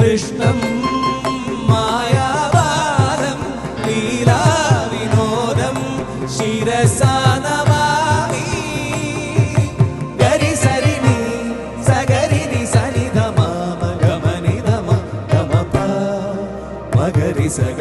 കൃഷ്ണം മായാവാദം ലീലാവിനോദം ശിരസാ നമാമി ഗരി സരിനി സഗരിനി സനിധ മാമ ഗമനിധ മ ഗമ പ മഗരി സഗ